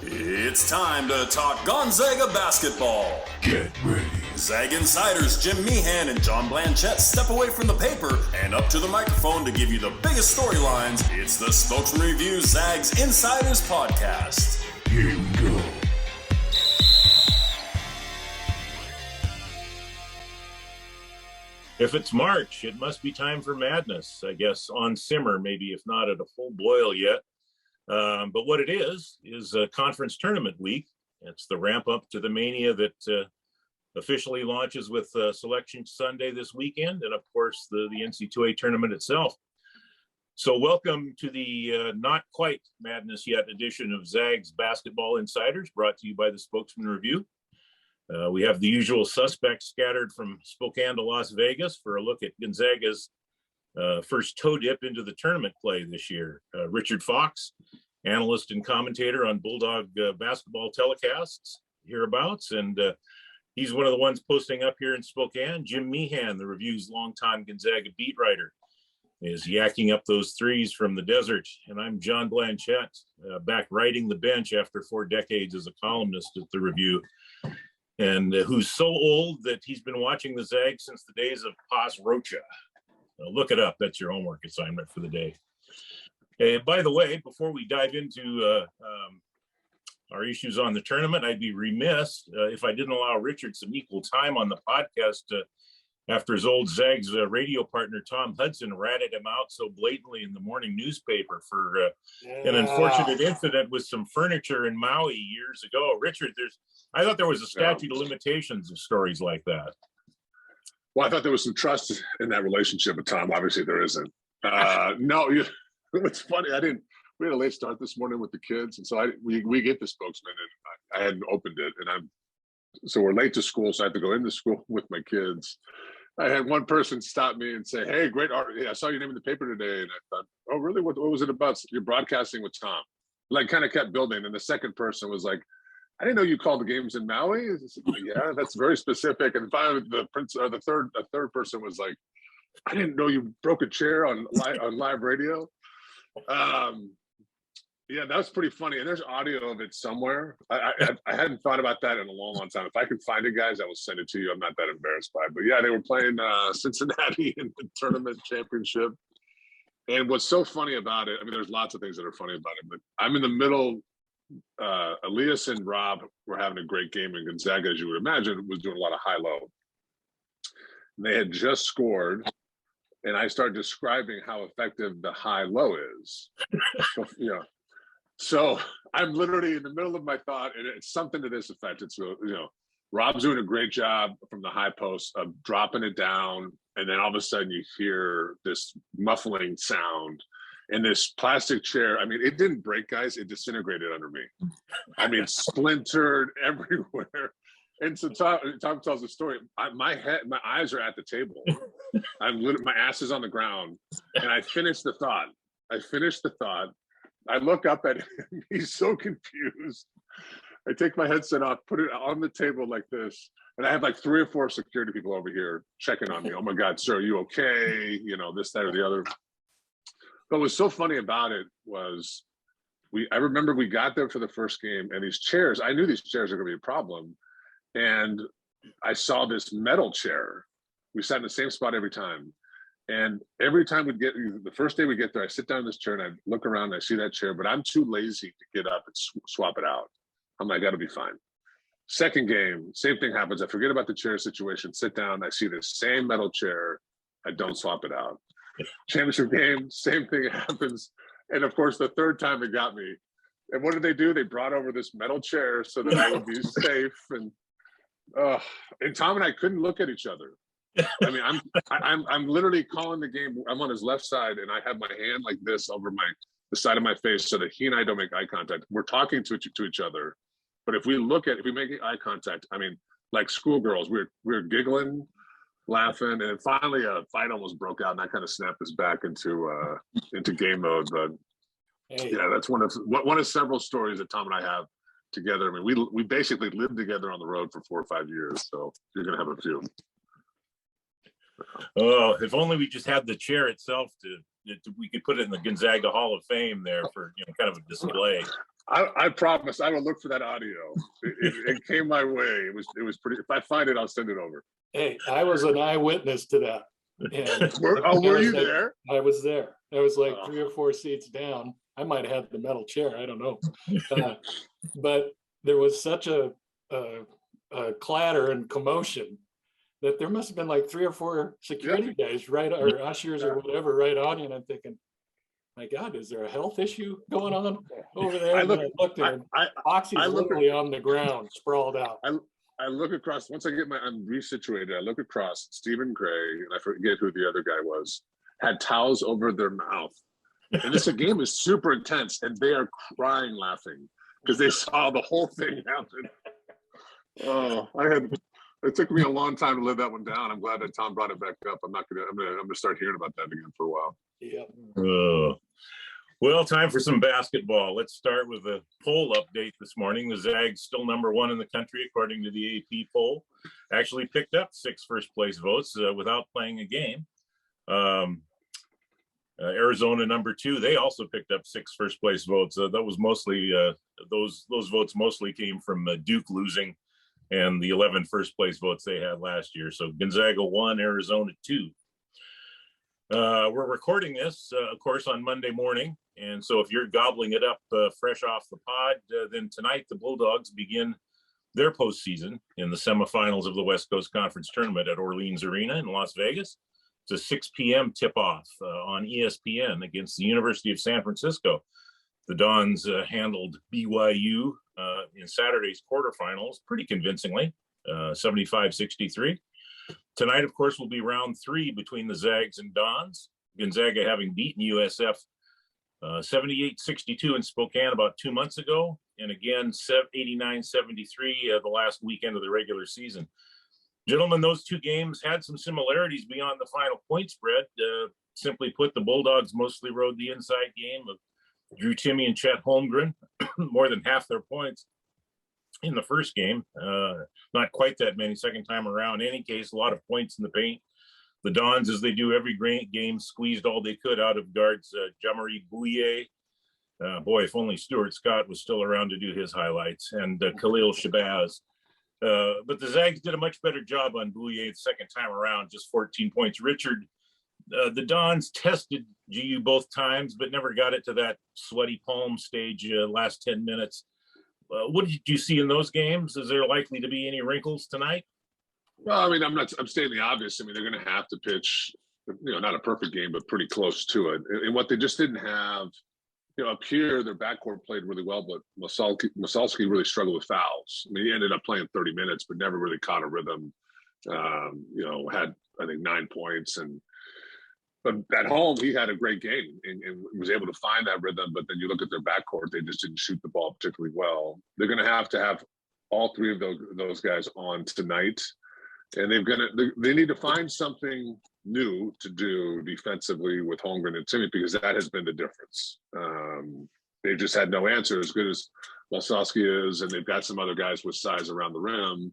It's time to talk Gonzaga basketball. Get ready. Zag insiders Jim Meehan and John Blanchette step away from the paper and up to the microphone to give you the biggest storylines. It's the Spokesman-Review Zags Insiders Podcast. Here we go. If it's March, it must be time for madness, I guess, on simmer, maybe if not at a full boil yet. But what it is a conference tournament week. It's the ramp up to the mania that officially launches with Selection Sunday this weekend, and of course the NC2A tournament itself. So welcome to the not quite madness yet edition of Zags Basketball Insiders, brought to you by the Spokesman-Review. We have the usual suspects scattered from Spokane to Las Vegas for a look at Gonzaga's first toe dip into the tournament play this year. Richard Fox, analyst and commentator on Bulldog basketball telecasts hereabouts, and he's one of the ones posting up here in Spokane. Jim Meehan, the Review's longtime Gonzaga beat writer, is yakking up those threes from the desert. And I'm John Blanchette, back riding the bench after 4 decades as a columnist at the Review, and who's so old that he's been watching the Zags since the days of Paz Rocha. Look it up. That's your homework assignment for the day. By the way, before we dive into our issues on the tournament, I'd be remiss if I didn't allow Richard some equal time on the podcast after his old Zags radio partner, Tom Hudson, ratted him out so blatantly in the morning newspaper for an unfortunate incident with some furniture in Maui years ago. Richard, I thought there was a statute of limitations of stories like that. Well, I thought there was some trust in that relationship with Tom. Obviously, there isn't. No, it's funny. We had a late start this morning with the kids, and so we get the Spokesman, and I hadn't opened it, and so we're late to school, so I have to go into school with my kids. I had one person stop me and say, "Hey, great art! I saw your name in the paper today," and I thought, "Oh, really? What was it about? You're broadcasting with Tom?" Like, kind of kept building, and the second person was like, "I didn't know you called the games in Maui." Yeah, that's very specific. And finally, the third person was like, "I didn't know you broke a chair on live radio." Yeah, that was pretty funny. And there's audio of it somewhere. I hadn't thought about that in a long time. If I could find it, guys, I will send it to you. I'm not that embarrassed by it. But yeah, they were playing Cincinnati in the tournament championship. And what's so funny about it, I mean, there's lots of things that are funny about it, but I'm in the middle. Elias and Rob were having a great game, and Gonzaga, as you would imagine, was doing a lot of high-low. They had just scored, and I started describing how effective the high-low is. So I'm literally in the middle of my thought, and it's something to this effect. It's, Rob's doing a great job from the high post of dropping it down, and then all of a sudden you hear this muffling sound. And this plastic chair, I mean, it didn't break, guys. It disintegrated under me. I mean, splintered everywhere. And so Tom tells the story. My eyes are at the table. My ass is on the ground. And I finished the thought. I look up at him. He's so confused. I take my headset off, put it on the table like this. And I have like 3 or 4 security people over here checking on me. "Oh my God, sir, are you okay?" This, that, or the other. But what's so funny about it was I remember we got there for the first game, and these chairs, I knew these chairs are going to be a problem. And I saw this metal chair. We sat in the same spot every time. And every time the first day we get there, I sit down in this chair and I look around and I see that chair, but I'm too lazy to get up and swap it out. I'm like, "That'll be fine." Second game, same thing happens. I forget about the chair situation, sit down, I see this same metal chair. I don't swap it out. Championship game, same thing happens. And of course, the third time it got me. And what did they do? They brought over this metal chair so that I would be safe. And Tom and I couldn't look at each other. I mean, I'm literally calling the game. I'm on his left side, and I have my hand like this over the side of my face so that he and I don't make eye contact. We're talking to each other, but if we make eye contact, I mean, like schoolgirls, we're giggling, laughing, and then finally a fight almost broke out, and that kind of snapped us back into game mode. But yeah, that's one of several stories that Tom and I have together. I mean, we basically lived together on the road for 4 or 5 years, so you're gonna have a few. Oh, if only we just had the chair itself we could put it in the Gonzaga Hall of Fame there for kind of a display. I promise I will look for that audio. It came my way. It was pretty. If I find it, I'll send it over. Hey, I was an eyewitness to that. And were you there? I was there. I was like 3 or 4 seats down. I might have had the metal chair. I don't know. But there was such a clatter and commotion that there must have been like 3 or 4 security guys, right, or ushers or whatever, right on you. And I'm thinking, my God, is there a health issue going on over there? I looked at him. Oxy's literally on the ground, sprawled out. I look across, once I'm resituated, I look across. Stephen Gray, and I forget who the other guy was, had towels over their mouth. And this game is super intense, and they are crying laughing because they saw the whole thing happen. It took me a long time to live that one down. I'm glad that Tom brought it back up. I'm gonna start hearing about that again for a while. Yeah. Well, time for some basketball. Let's start with a poll update this morning. The Zags still number 1 in the country, according to the AP poll. Actually picked up 6 first-place votes without playing a game. Arizona number 2. They also picked up 6 first-place votes. That was mostly those votes mostly came from Duke losing and the 11 first-place votes they had last year. So Gonzaga 1, Arizona 2. We're recording this, of course, on Monday morning. And so if you're gobbling it up fresh off the pod, then tonight the Bulldogs begin their postseason in the semifinals of the West Coast Conference Tournament at Orleans Arena in Las Vegas. It's a 6 p.m. tip-off on ESPN against the University of San Francisco. The Dons handled BYU in Saturday's quarterfinals pretty convincingly, 75-63. Tonight, of course, will be round 3 between the Zags and Dons. Gonzaga having beaten USF 78-62 in Spokane about 2 months ago, and again 89-73 the last weekend of the regular season. Gentlemen, those 2 games had some similarities beyond the final point spread. Simply put, the Bulldogs mostly rode the inside game of Drew Timme and Chet Holmgren, more than half their points in the first game. Not quite that many second time around. In any case, a lot of points in the paint. The Dons, as they do every great game, squeezed all they could out of guards Jamari Bouye. Boy, if only Stuart Scott was still around to do his highlights, and Khalil Shabazz. But the Zags did a much better job on Bouye the second time around, just 14 points. Richard, the Dons tested GU both times, but never got it to that sweaty palm stage last 10 minutes. What did you see in those games? Is there likely to be any wrinkles tonight? Well, I mean, I'm stating the obvious. I mean, they're going to have to pitch, not a perfect game, but pretty close to it. And what they just didn't have, up here, their backcourt played really well, but Masalski really struggled with fouls. I mean, he ended up playing 30 minutes, but never really caught a rhythm. Had, I think, 9 points. But at home, he had a great game and was able to find that rhythm. But then you look at their backcourt, they just didn't shoot the ball particularly well. They're going to have all 3 of those guys on tonight. And they need to find something new to do defensively with Holmgren and Timme, because that has been the difference. They've just had no answer. As good as Masalski is, and they've got some other guys with size around the rim,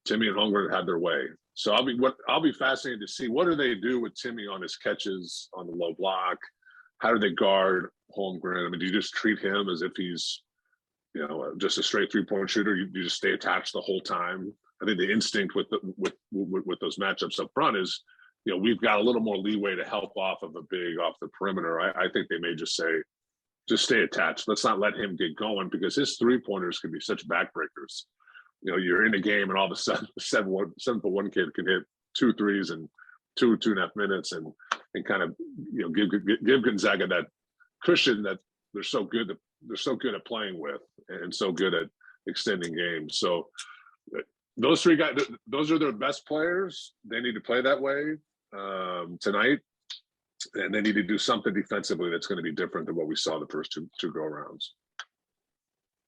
Timme and Holmgren had their way. So I'll be fascinated to see, what do they do with Timme on his catches on the low block? How do they guard Holmgren? I mean, do you just treat him as if he's, just a straight 3-point shooter? You just stay attached the whole time? I think the instinct with those matchups up front is, we've got a little more leeway to help off of a big off the perimeter. I think they may just say, just stay attached. Let's not let him get going, because his 3-pointers can be such backbreakers. You're in a game and all of a sudden a 7'1" kid can hit 2 threes in 2.5 minutes and kind of, give Gonzaga that cushion that they're so good at playing with and so good at extending games. So those 3 guys, those are their best players. They need to play that way tonight, and they need to do something defensively that's going to be different than what we saw the first two go-arounds.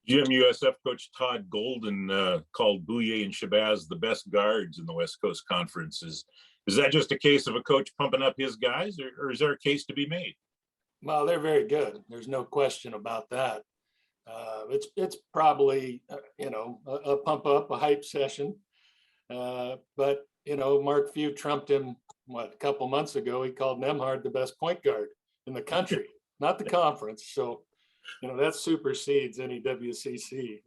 Jim, USF coach Todd Golden called Bouye and Shabazz the best guards in the West Coast Conference. Is that just a case of a coach pumping up his guys, or is there a case to be made? Well, they're very good. There's no question about that. It's probably, a pump up, a hype session. But, Mark Few trumped him, a couple months ago. He called Nembhard the best point guard in the country, not the conference. So That supersedes any WCC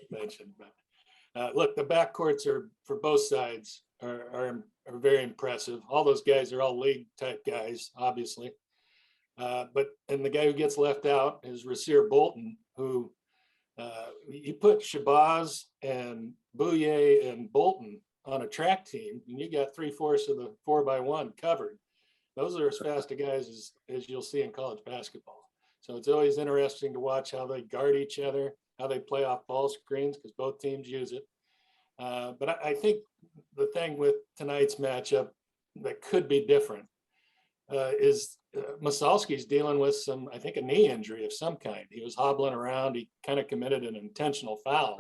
mentioned. But look, the backcourts are for both sides are very impressive. All those guys are all league type guys, obviously. And the guy who gets left out is Rasir Bolton, who you put Shabazz and Bouye and Bolton on a track team, and you got 3/4 of the 4x1 covered. Those are as fast a guys as you'll see in college basketball. So it's always interesting to watch how they guard each other, how they play off ball screens, because both teams use it. But I think the thing with tonight's matchup that could be different is Masalski's dealing with I think a knee injury of some kind. He was hobbling around. He kind of committed an intentional foul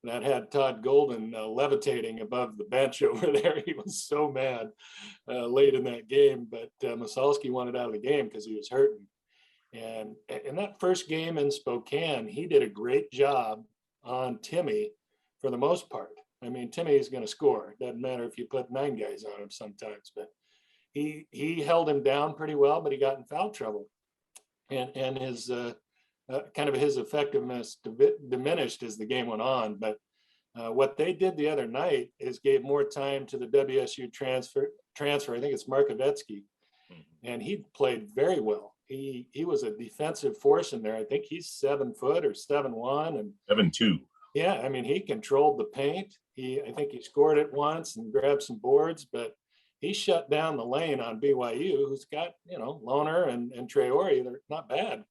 that had Todd Golden levitating above the bench over there. He was so mad late in that game, but Masalski wanted out of the game because he was hurting. And in that first game in Spokane, he did a great job on Timmy for the most part. I mean, Timmy is going to score. It doesn't matter if you put 9 guys on him sometimes, but he held him down pretty well, but he got in foul trouble. And his kind of his effectiveness diminished as the game went on. But what they did the other night is gave more time to the WSU transfer. I think it's Markovetsky, and he played very well. He was a defensive force in there. I think he's 7 foot or 7'1" and 7'2". Yeah, I mean, he controlled the paint. I think he scored it once and grabbed some boards, but he shut down the lane on BYU, who's got, Loner and Traore. They're not bad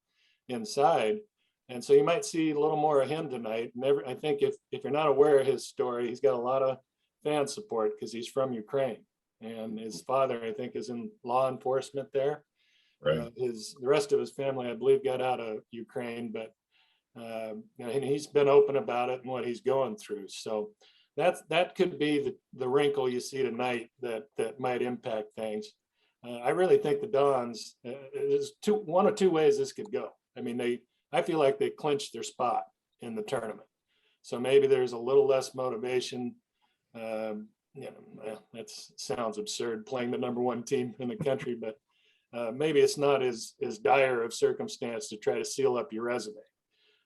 inside. And so you might see a little more of him tonight. I think if you're not aware of his story, he's got a lot of fan support because he's from Ukraine. And his father, I think, is in law enforcement there. Right. The rest of his family, I believe, got out of Ukraine, but and he's been open about it and what he's going through. So that could be the wrinkle you see tonight that might impact things. I really think the Dons, there's one of two ways this could go. I mean, I feel like they clinched their spot in the tournament. So maybe there's a little less motivation. That sounds absurd, playing the number 1 team in the country, but maybe it's not as dire of circumstance to try to seal up your resume.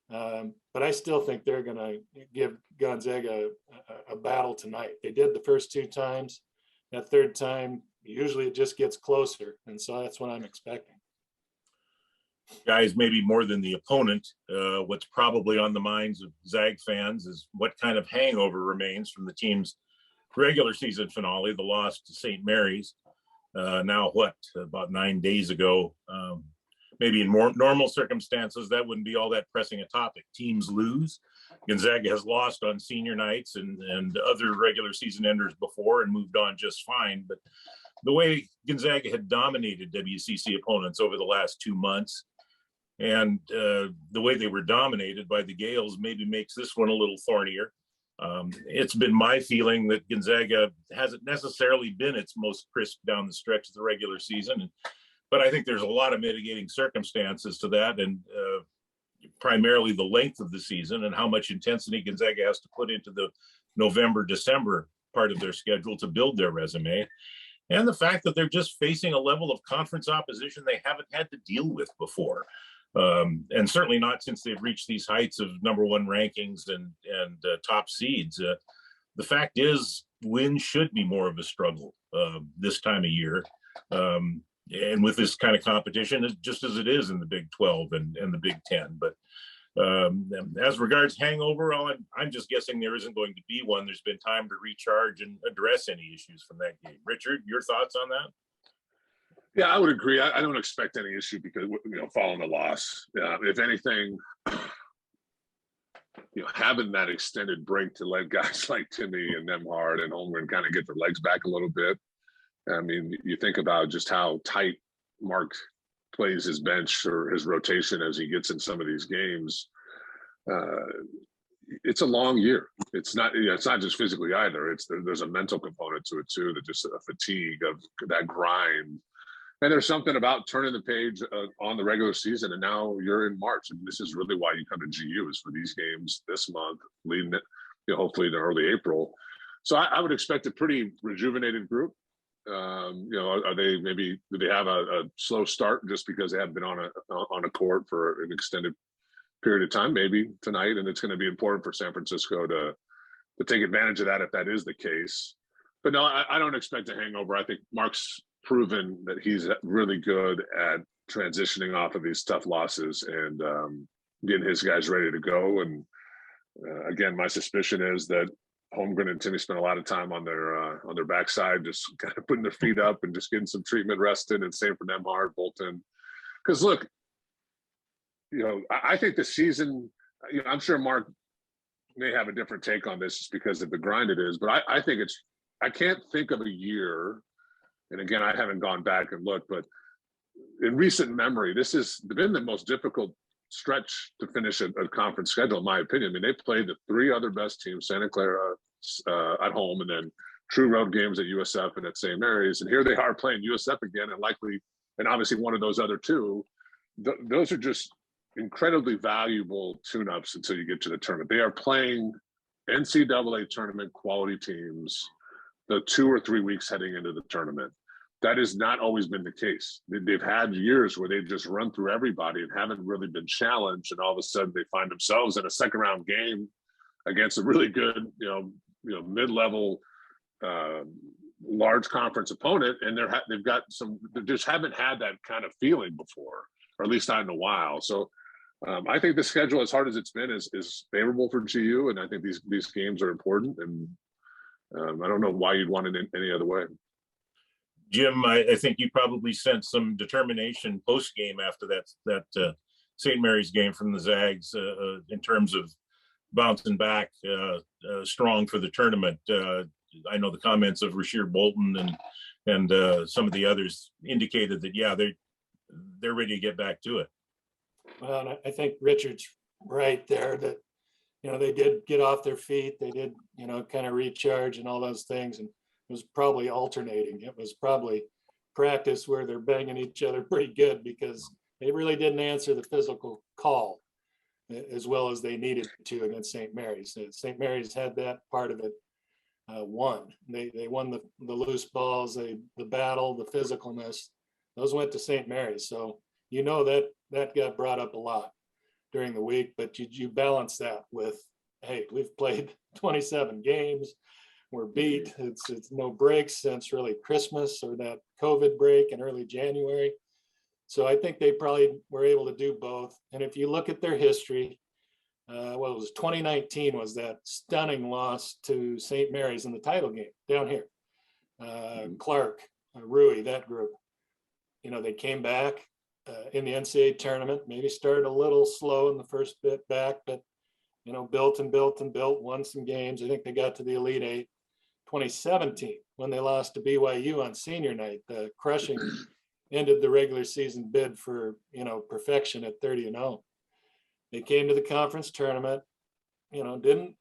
But I still think they're going to give Gonzaga a battle tonight. They did the first 2 times. That third time, usually it just gets closer. And so that's what I'm expecting. Guys, maybe more than the opponent, what's probably on the minds of Zag fans is what kind of hangover remains from the team's regular season finale, the loss to St. Mary's. Now, about 9 days ago, maybe in more normal circumstances, that wouldn't be all that pressing a topic. Teams lose. Gonzaga has lost on senior nights and other regular season enders before and moved on just fine. But the way Gonzaga had dominated WCC opponents over the last 2 months and the way they were dominated by the Gales maybe makes this one a little thornier. It's been my feeling that Gonzaga hasn't necessarily been its most crisp down the stretch of the regular season. But I think there's a lot of mitigating circumstances to that, and primarily the length of the season and how much intensity Gonzaga has to put into the November-December part of their schedule to build their resume, and the fact that they're just facing a level of conference opposition they haven't had to deal with before. And certainly not since they've reached these heights of number 1 rankings and top seeds. The fact is, wins should be more of a struggle this time of year. And with this kind of competition, just as it is in the Big 12 and the Big 10. But as regards hangover, I'm just guessing there isn't going to be one. There's been time to recharge and address any issues from that game. Richard, your thoughts on that? Yeah, I would agree. I don't expect any issue because, following the loss, if anything, having that extended break to let guys like Timmy and Nembhard and Holmgren kind of get their legs back a little bit. I mean, you think about just how tight Mark plays his bench or his rotation as he gets in some of these games. It's a long year. It's not just physically either. There's a mental component to it too, that just a fatigue of that grind. And there's something about turning the page on the regular season, and now you're in March, and this is really why you come to GU, is for these games this month, leading it, hopefully to early April. So I would expect a pretty rejuvenated group. Are they do they have a slow start just because they haven't been on a court for an extended period of time, maybe tonight, and it's going to be important for San Francisco to take advantage of that if that is the case. But no, I don't expect a hangover. I think Mark's proven that he's really good at transitioning off of these tough losses and getting his guys ready to go. And again, my suspicion is that Holmgren and Timmy spent a lot of time on their backside, just kind of putting their feet up and just getting some treatment, rested, and same for Nemhard, Bolton. Because look, I think the season, I'm sure Mark may have a different take on this just because of the grind it is, but I think I can't think of a year, and again, I haven't gone back and looked, but in recent memory, this has been the most difficult stretch to finish a conference schedule, in my opinion. I mean, they played the three other best teams, Santa Clara at home, and then true road games at USF and at St. Mary's. And here they are playing USF again, and obviously one of those other two. Those are just incredibly valuable tune-ups until you get to the tournament. They are playing NCAA tournament quality teams the 2 or 3 weeks heading into the tournament. That has not always been the case. They've had years where they've just run through everybody and haven't really been challenged, and all of a sudden they find themselves in a second round game against a really good, mid-level, large conference opponent, and they just haven't had that kind of feeling before, or at least not in a while. So I think the schedule, as hard as it's been, is favorable for GU, and I think these games are important, and I don't know why you'd want it in any other way. Jim, I think you probably sensed some determination post game after that St. Mary's game from the Zags in terms of bouncing back strong for the tournament. I know the comments of Rasheer Bolton and some of the others indicated that they're ready to get back to it. Well, I think Richard's right there that they did get off their feet. They did kind of recharge and all those things, and it was probably alternating. It was probably practice where they're banging each other pretty good because they really didn't answer the physical call as well as they needed to against St. Mary's. St. Mary's had that part of it won. They won the loose balls, the battle, the physicalness. Those went to St. Mary's. So that got brought up a lot during the week, but you balance that with, hey, we've played 27 games. We're beat. It's no breaks since really Christmas or that COVID break in early January. So I think they probably were able to do both. And if you look at their history, it was 2019 was that stunning loss to St. Mary's in the title game down here. Clark, Rui, that group, they came back in the NCAA tournament, maybe started a little slow in the first bit back, but built and built and built, won some games. I think they got to the Elite Eight. 2017, when they lost to BYU on senior night, the crushing ended the regular season bid for perfection at 30-0. They came to the conference tournament, didn't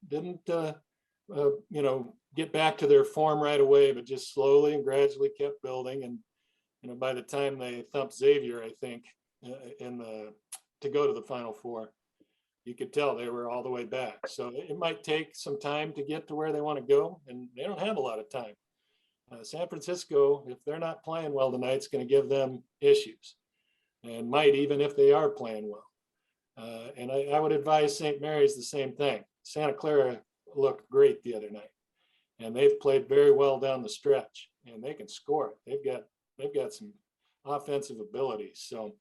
get back to their form right away, but just slowly and gradually kept building. And by the time they thumped Xavier, I think to go to the Final Four, you could tell they were all the way back. So it might take some time to get to where they want to go, and they don't have a lot of time. San Francisco, if they're not playing well tonight, it's going to give them issues, and might even if they are playing well. And I would advise St. Mary's the same thing. Santa Clara looked great the other night, and they've played very well down the stretch, and they can score it. They've got some offensive abilities. So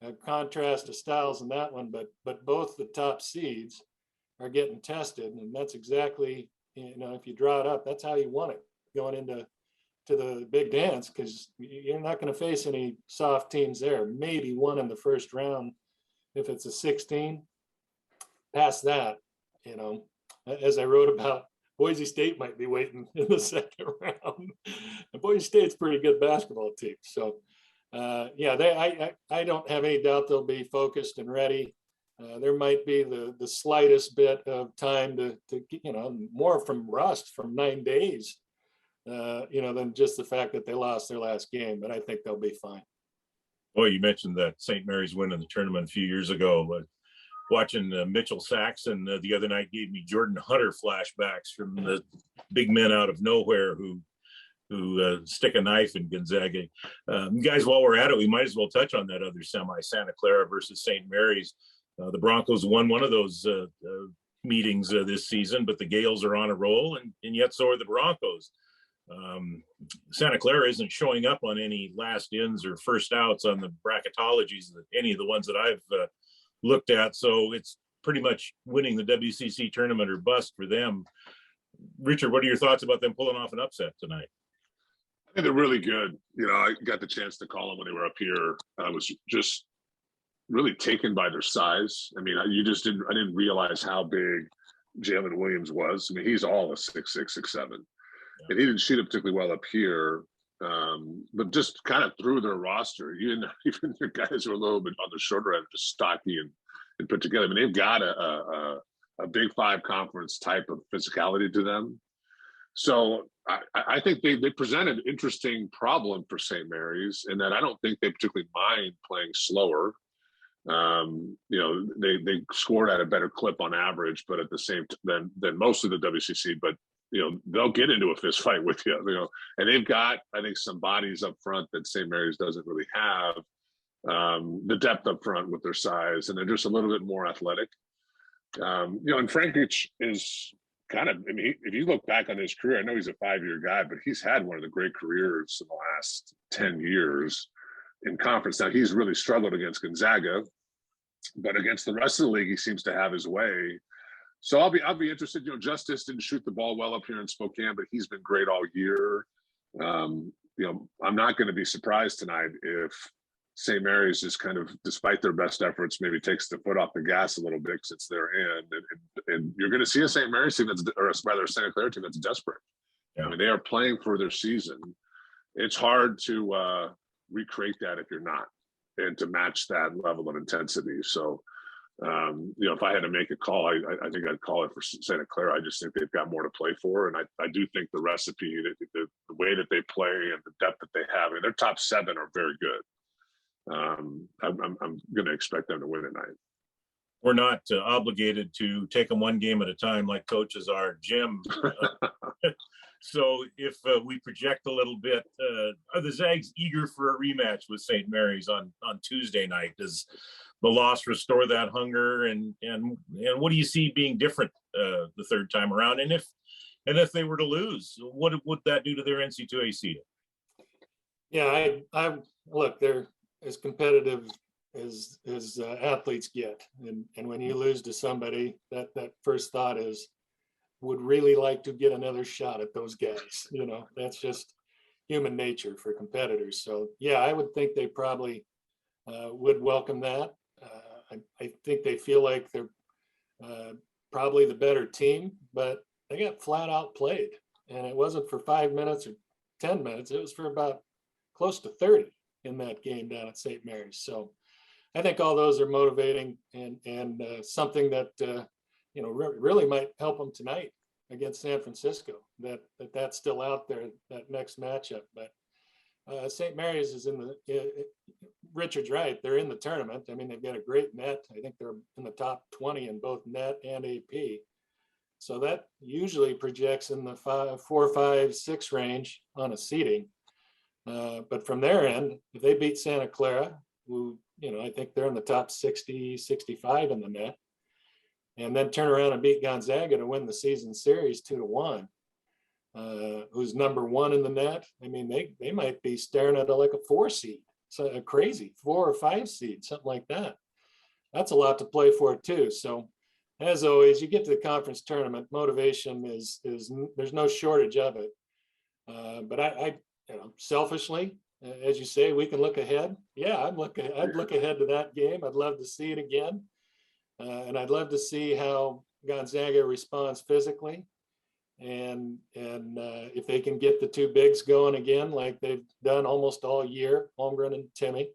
a contrast to styles in that one, but both the top seeds are getting tested, and that's exactly, if you draw it up, that's how you want it going into the big dance, because you're not going to face any soft teams there. Maybe one in the first round if it's a 16. Past that, as I wrote about, Boise State might be waiting in the second round. And Boise State's a pretty good basketball team, so. I don't have any doubt they'll be focused and ready. There might be the slightest bit of time to more from rust from 9 days, than just the fact that they lost their last game. But I think they'll be fine. Boy, you mentioned that St. Mary's win in the tournament a few years ago. Watching Mitchell Saxon the other night gave me Jordan Hunter flashbacks from the big men out of nowhere who stick a knife in Gonzaga. Guys, while we're at it, we might as well touch on that other semi, Santa Clara versus St. Mary's. The Broncos won one of those meetings this season, but the Gales are on a roll, and yet so are the Broncos. Santa Clara isn't showing up on any last ins or first outs on the bracketologies, any of the ones that I've looked at. So it's pretty much winning the WCC tournament or bust for them. Richard, what are your thoughts about them pulling off an upset tonight? I think they're really good. I got the chance to call them when they were up here. I was just really taken by their size. I didn't realize how big Jalen Williams was. He's all a 6'6", 6'7". And he didn't shoot it particularly well up here, but just kind of through their roster, even the guys who are a little bit on the shorter end, just stocky and put together. They've got a Big Five conference type of physicality to them. So I think they present an interesting problem for St. Mary's in that I don't think they particularly mind playing slower. They scored at a better clip on average, but at the same than most of the WCC. But they'll get into a fist fight with you. And they've got, I think, some bodies up front that St. Mary's doesn't really have. The depth up front with their size, and they're just a little bit more athletic. And Frankic is kind of, if you look back on his career, I know he's a 5-year guy, but he's had one of the great careers in the last 10 years in conference. Now, he's really struggled against Gonzaga, but against the rest of the league, he seems to have his way. So I'll be interested. Justice didn't shoot the ball well up here in Spokane, but he's been great all year. I'm not going to be surprised tonight if St. Mary's just kind of, despite their best efforts, maybe takes the foot off the gas a little bit because it's their end. And you're going to see a St. Mary's team or rather a Santa Clara team that's desperate. Yeah. They are playing for their season. It's hard to recreate that if you're not, and to match that level of intensity. So, if I had to make a call, I think I'd call it for Santa Clara. I just think they've got more to play for. And I do think the recipe, the way that they play and the depth that they have, their top 7 are very good. I'm going to expect them to win tonight. We're not obligated to take them one game at a time like coaches are, Jim. So if we project a little bit, are the Zags eager for a rematch with St. Mary's on Tuesday night? Does the loss restore that hunger? And what do you see being different the third time around? And if they were to lose, what would that do to their NC2A seeding? Yeah, I look, they're as competitive as athletes get, and when you lose to somebody, that first thought is, would really like to get another shot at those guys. That's just human nature for competitors. So yeah, I would think they probably would welcome that. I think they feel like they're probably the better team, but they got flat out played, and it wasn't for 5 minutes or 10 minutes. It was for about close to 30 in that game down at St. Mary's. So I think all those are motivating and something that really might help them tonight against San Francisco. That's still out there, that next matchup. But St. Mary's is Richard's right. They're in the tournament. They've got a great net. I think they're in the top 20 in both net and AP. So that usually projects in the 4, 5, 6 range on a seeding. But from their end, if they beat Santa Clara, who, I think they're in the top 60, 65 in the net, and then turn around and beat Gonzaga to win the season series 2-1, who's number 1 in the net. They might be staring at like a 4 seed, so a crazy 4 or 5 seed, something like that. That's a lot to play for too. So as always, you get to the conference tournament, motivation is there's no shortage of it. But I selfishly, as you say, we can look ahead. Yeah, I'd look ahead to that game. I'd love to see it again. And I'd love to see how Gonzaga responds physically. And if they can get the 2 bigs going again, like they've done almost all year, Holmgren and Timmy,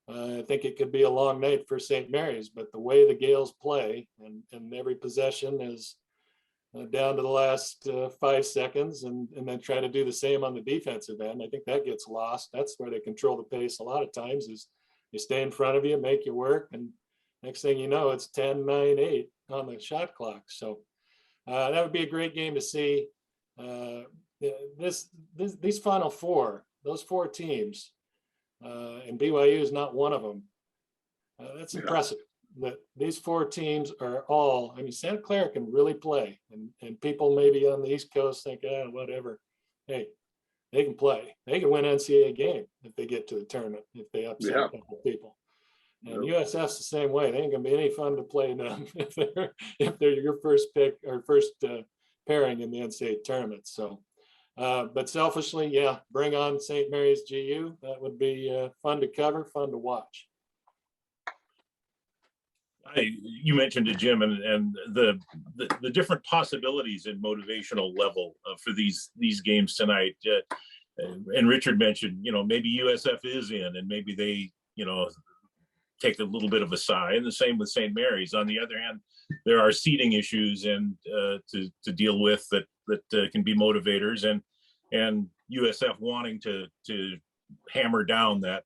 I think it could be a long night for St. Mary's. But the way the Gales play, and every possession is down to the last 5 seconds, and then try to do the same on the defensive end, I think that gets lost. That's where they control the pace a lot of times, is you stay in front of you, make you work, and next thing you know, it's 10, 9, 8 on the shot clock. So that would be a great game to see. These Final Four, those 4 teams, and BYU is not one of them. That's impressive. that these four teams are all, I mean, Santa Clara can really play, and people maybe on the East Coast think, whatever. Hey, they can play. They can win NCAA game if they get to the tournament, if they upset a couple people. And USF's the same way. They ain't gonna be any fun to play them if they're your first pick or first pairing in the NCAA tournament. So, but selfishly, yeah, bring on St. Mary's GU. That would be fun to cover, fun to watch. You mentioned it, Jim, and the different possibilities and motivational level for these games tonight. And Richard mentioned, maybe USF is in, and maybe they, take a little bit of a sigh. And the same with St. Mary's. On the other hand, there are seating issues and to deal with that can be motivators, and USF wanting to hammer down that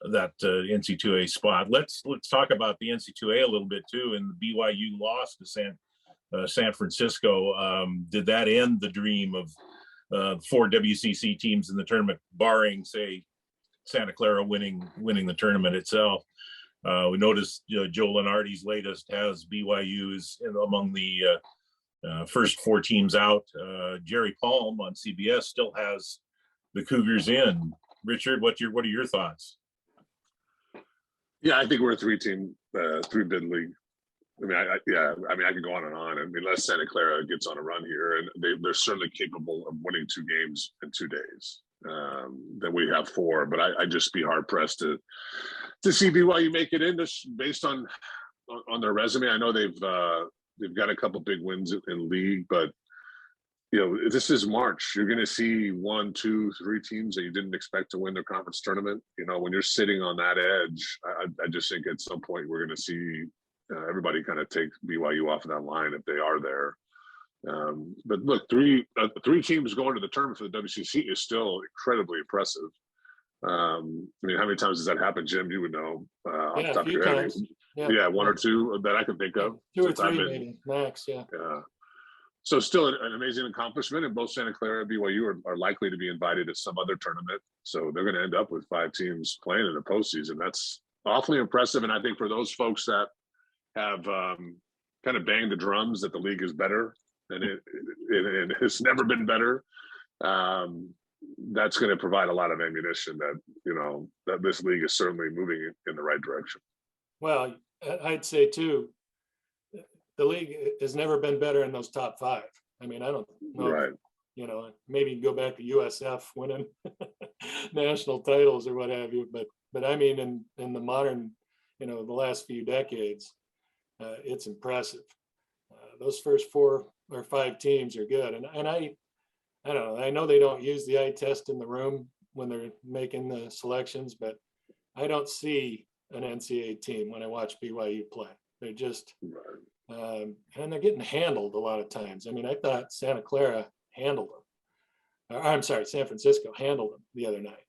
NC2A spot. Let's talk about the NC2A a little bit too. And the BYU loss to San Francisco. Did that end the dream of 4 WCC teams in the tournament, barring, say, Santa Clara winning the tournament itself? We noticed Joe Lenardi's latest has BYU's among the first 4 teams out. Jerry Palm on CBS still has the Cougars in. Richard, what are your thoughts? Yeah, I think we're a 3-bid league. I mean, I could go on and on. I mean, unless Santa Clara gets on a run here, and they're certainly capable of winning 2 games in 2 days. Then we have 4, but I'd just be hard pressed to see BYU make it in this based on their resume. I know they've got a couple big wins in league, but this is March. You're going to see 1, 2, 3 teams that you didn't expect to win their conference tournament. When you're sitting on that edge, I just think at some point we're going to see everybody kind of take BYU off of that line if they are there. But look, 3 teams going to the tournament for the WCC is still incredibly impressive. I mean, how many times does that happen, Jim? You would know off the top of your head. Yeah, 1 or 2 that I can think of. 2 or 3 maybe max. Yeah. So still an amazing accomplishment, and both Santa Clara and BYU are likely to be invited to some other tournament. So they're going to end up with 5 teams playing in the postseason. That's awfully impressive. And I think for those folks that have kind of banged the drums that the league is better, and it has never been better, that's going to provide a lot of ammunition that, that this league is certainly moving in the right direction. Well, I'd say too, the league has never been better in those top 5. I mean, I don't know, right. Maybe go back to USF winning national titles or what have you, but I mean, in the modern, the last few decades, it's impressive. Those first 4 or 5 teams are good. And I don't know, I know they don't use the eye test in the room when they're making the selections, but I don't see an NCAA team when I watch BYU play. They're just, and they're getting handled a lot of times. I mean, I thought Santa Clara handled them. I'm sorry, San Francisco handled them the other night.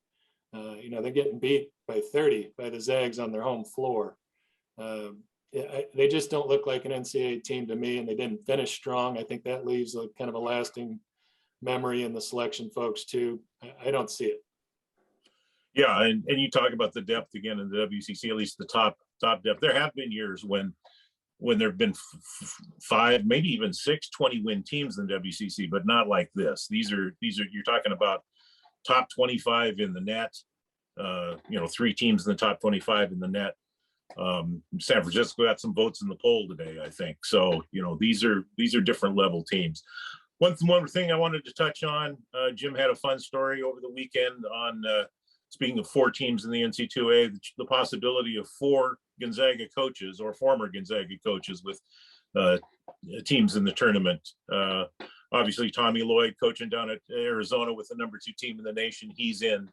They're getting beat by 30 by the Zags on their home floor. They just don't look like an NCAA team to me, and they didn't finish strong. I think that leaves a kind of a lasting memory in the selection folks too. I don't see it. Yeah, and you talk about the depth again in the WCC, at least the top depth. There have been years when there have been 5, maybe even 6 20-win teams in the WCC, but not like this. These are you're talking about top 25 in the net. 3 teams in the top 25 in the net. San Francisco got some votes in the poll today, I think. So these are different level teams. One thing I wanted to touch on, Jim had a fun story over the weekend on speaking of 4 teams in the NC2A, the possibility of 4 Gonzaga coaches or former Gonzaga coaches with teams in the tournament. Obviously, Tommy Lloyd coaching down at Arizona with the number 2 team in the nation. He's in.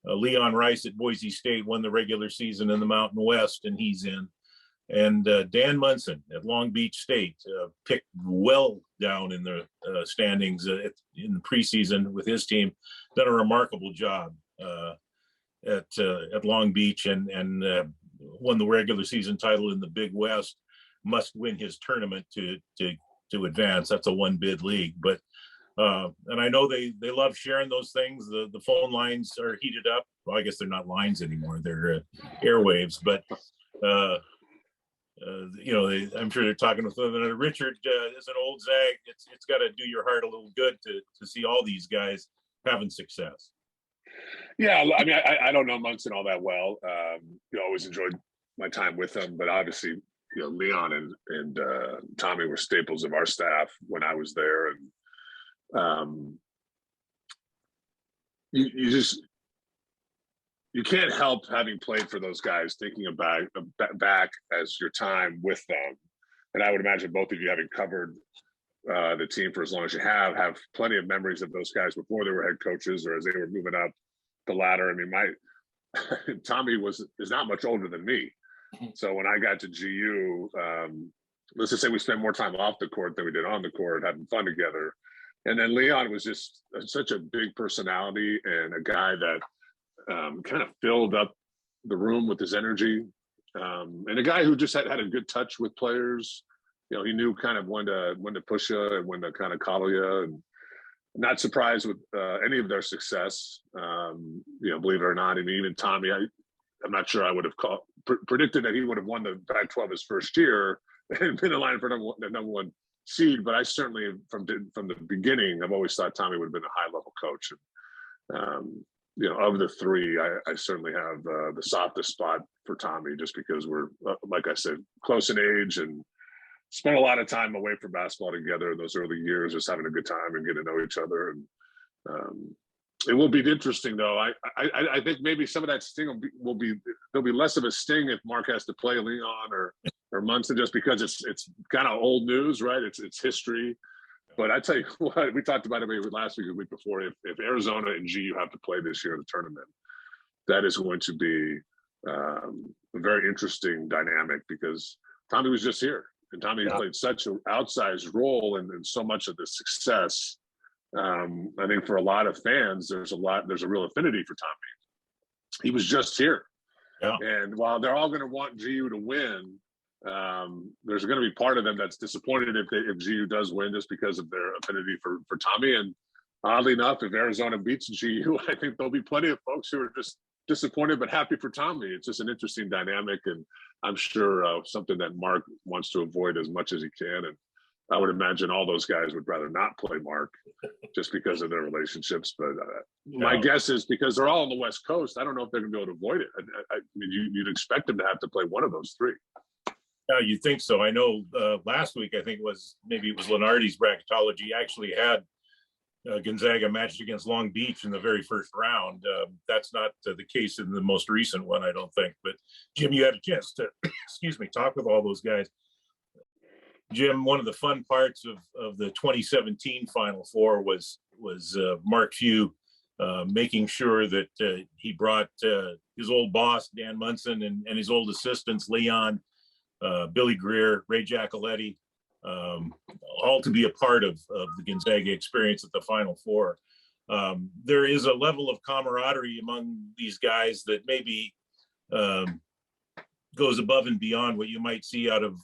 Leon Rice at Boise State won the regular season in the Mountain West, and he's in. And Dan Munson at Long Beach State picked well down in the standings in the preseason with his team. Done a remarkable job at Long Beach and won the regular season title in the Big West. Must win his tournament to advance. That's a 1-bid league, but and I know they love sharing those things. The phone lines are heated up. Well, I guess they're not lines anymore; they're airwaves. But uh, I'm sure they're talking with them. And Richard, as an old Zag, it's got to do your heart a little good to see all these guys having success. Yeah, I mean, I don't know Munson all that well. Always enjoyed my time with him, but obviously, Leon and Tommy were staples of our staff when I was there, and you can't help having played for those guys thinking about back as your time with them. And I would imagine both of you, having covered the team for as long as you have plenty of memories of those guys before they were head coaches or as they were moving up the ladder. I mean, Tommy is not much older than me. So when I got to GU, let's just say we spent more time off the court than we did on the court, having fun together. And then Leon was just such a big personality and a guy that kind of filled up the room with his energy, and a guy who just had a good touch with players. He knew kind of when to push you and when to kind of coddle you, and not surprised with any of their success. Believe it or not, I mean, even Tommy, I'm not sure I would have predicted that he would have won the Pac-12 his first year and been in line for the number one seed. But I certainly, from the beginning, I've always thought Tommy would have been a high-level coach. And, of the three, I certainly have the softest spot for Tommy, just because we're, like I said, close in age and spent a lot of time away from basketball together in those early years, just having a good time and getting to know each other. And it will be interesting, though. I think maybe some of that sting will be there'll be less of a sting if Mark has to play Leon or Munson, just because it's kind of old news, right? It's history. But I tell you what, we talked about it maybe last week or the week before. If Arizona and GU have to play this year in the tournament, that is going to be a very interesting dynamic, because Tommy was just here, and Tommy played such an outsized role in so much of the success. I think for a lot of fans, there's a real affinity for Tommy. He was just here, and while they're all going to want GU to win, there's going to be part of them that's disappointed if GU does win, just because of their affinity for Tommy. And oddly enough, if Arizona beats GU, I think there'll be plenty of folks who are just disappointed but happy for Tommy. It's just an interesting dynamic, and I'm sure something that Mark wants to avoid as much as he can. And I would imagine all those guys would rather not play Mark just because of their relationships. But my guess is, because they're all on the West Coast, I don't know if they're going to be able to avoid it. I mean, you'd expect them to have to play one of those three. Yeah, you'd think so. I know last week, I think it was Lenardi's bracketology actually had Gonzaga matched against Long Beach in the very first round. That's not the case in the most recent one, I don't think. But Jim, you had a chance to, talk with all those guys. Jim, one of the fun parts of the 2017 Final Four was Mark Few making sure that he brought his old boss, Dan Munson, and his old assistants, Leon, Billy Greer, Ray Giacoletti, all to be a part of the Gonzaga experience at the Final Four. There is a level of camaraderie among these guys that maybe goes above and beyond what you might see out of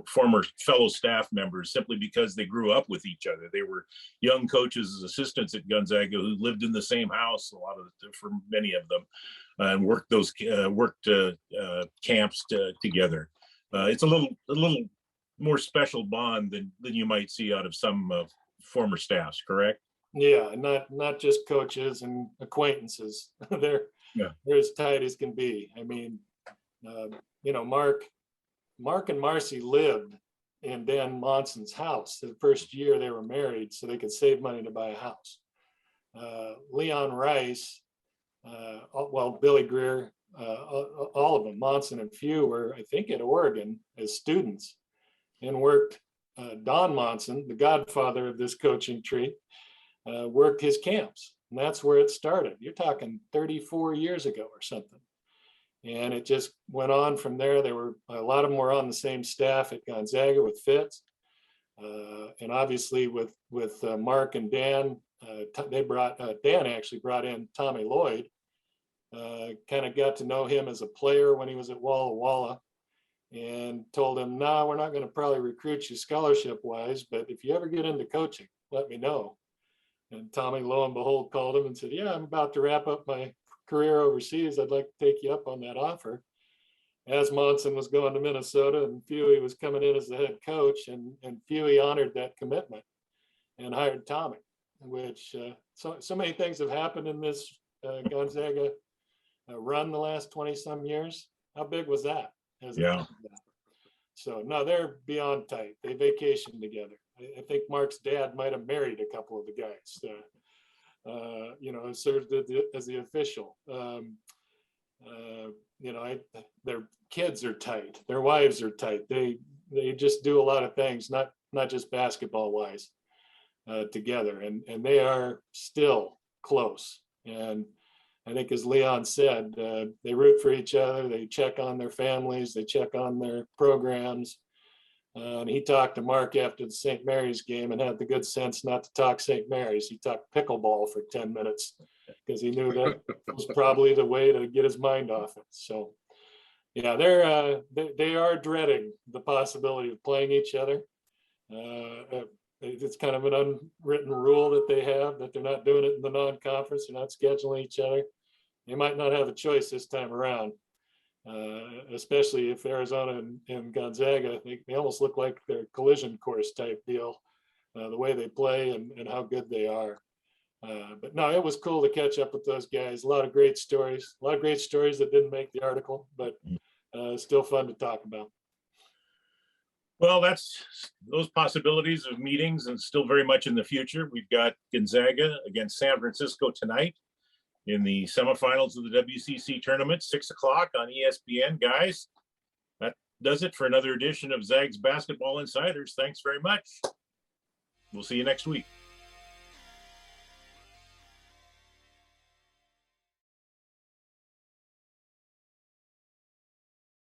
former fellow staff members, simply because they grew up with each other. They were young coaches as assistants at Gonzaga who lived in the same house, for many of them, and worked camps together. It's a little more special bond than you might see out of some former staffs, correct? Yeah, not just coaches and acquaintances. They're as tight as can be. I mean, Mark and Marcy lived in Dan Monson's house the first year they were married, so they could save money to buy a house. Leon Rice, Billy Greer, all of them, Monson and Few, were, I think, at Oregon as students, and worked. Don Monson, the godfather of this coaching tree, worked his camps, and that's where it started. You're talking 34 years ago or something. And it just went on from there. A lot of them were on the same staff at Gonzaga with Fitz. And obviously with Mark and Dan, Dan actually brought in Tommy Lloyd, kind of got to know him as a player when he was at Walla Walla, and told him, no, we're not going to probably recruit you scholarship wise, but if you ever get into coaching, let me know. And Tommy, lo and behold, called him and said, yeah, I'm about to wrap up my career overseas. I'd like to take you up on that offer. as Monson was going to Minnesota and Fewey was coming in as the head coach, and Fewey honored that commitment and hired Tommy, which so many things have happened in this Gonzaga run the last 20 some years. How big was that? Yeah. So no, they're beyond tight. They vacation together. I think Mark's dad might have married a couple of the guys. Served as the official. Their kids are tight. Their wives are tight. They just do a lot of things, not just basketball wise, together, and they are still close. And I think, as Leon said, they root for each other. They check on their families. They check on their programs. And he talked to Mark after the St. Mary's game and had the good sense not to talk St. Mary's. He talked pickleball for 10 minutes because he knew that was probably the way to get his mind off it. So, yeah, they are dreading the possibility of playing each other. It's kind of an unwritten rule that they have, that they're not doing it in the non-conference. They're not scheduling each other. They might not have a choice this time around. Especially if Arizona and Gonzaga, they almost look like they're collision course type deal, the way they play and how good they are. But no, it was cool to catch up with those guys. A lot of great stories that didn't make the article, but still fun to talk about. Well, that's those possibilities of meetings, and still very much in the future. We've got Gonzaga against San Francisco tonight in the semifinals of the WCC tournament, 6 o'clock on ESPN. Guys, that does it for another edition of Zags Basketball Insiders. Thanks very much. We'll see you next week.